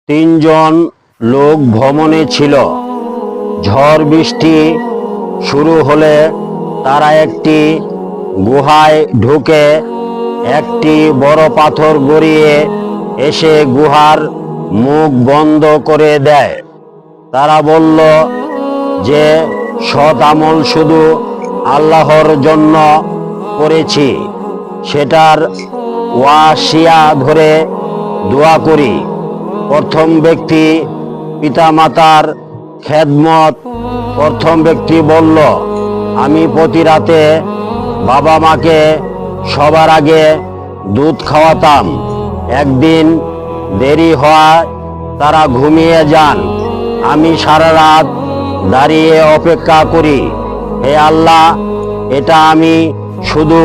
তিনজন লোক ভ্রমণে ছিল। ঝড় বৃষ্টি শুরু হলে তারা একটি গুহায় ঢুকে একটি বড় পাথর গড়িয়ে এসে গুহার মুখ বন্ধ করে দেয়। তারা বলল যে সৎ আমল শুধু আল্লাহর জন্য করেছি, সেটার ওয়াসিয়া ধরে দোয়া করি। প্রথম ব্যক্তি পিতামাতার খেদমত। প্রথম ব্যক্তি বলল, আমি প্রতি রাতে বাবা মাকে সবার আগে দুধ খাওয়াতাম। একদিন দেরি হওয়ায় তারা ঘুমিয়ে যান। আমি সারা রাত দাঁড়িয়ে অপেক্ষা করি। হে আল্লাহ, এটা আমি শুধু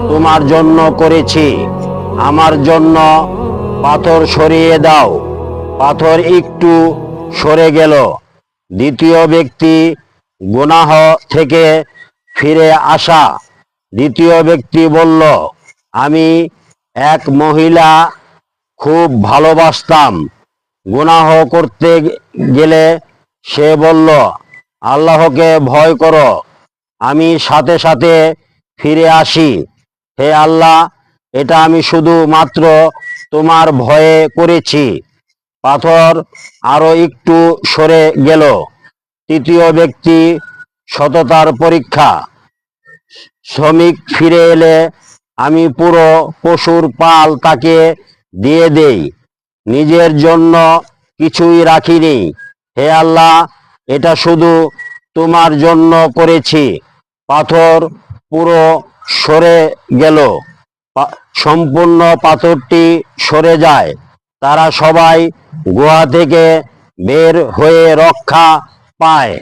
তোমার জন্য করেছি, আমার জন্য পাথর সরিয়ে দাও। পাথর একটু সরে গেল। দ্বিতীয় ব্যক্তি গুনাহ থেকে ফিরে আসা। দ্বিতীয় ব্যক্তি বলল, আমি এক মহিলা খুব ভালোবাসতাম। গুনাহ করতে গেলে সে বলল, আল্লাহকে ভয় করো। আমি সাথে সাথে ফিরে আসি। হে আল্লাহ, এটা আমি শুধু মাত্র তোমার ভয়ে করেছি। পাথর আরো একটু সরে গেল। তৃতীয় ব্যক্তি সততার পরীক্ষা। শ্রমিক ফিরে এলে আমি পুরো পশুর পাল তাকে দিয়ে দেই, নিজের জন্য কিছুই রাখিনি। হে আল্লাহ, এটা শুধু তোমার জন্য করেছি। পাথর পুরো সরে গেল। সম্পূর্ণ পাথরটি সরে যায়। তারা সবাই গুহা থেকে বের হয়ে রক্ষা পায়।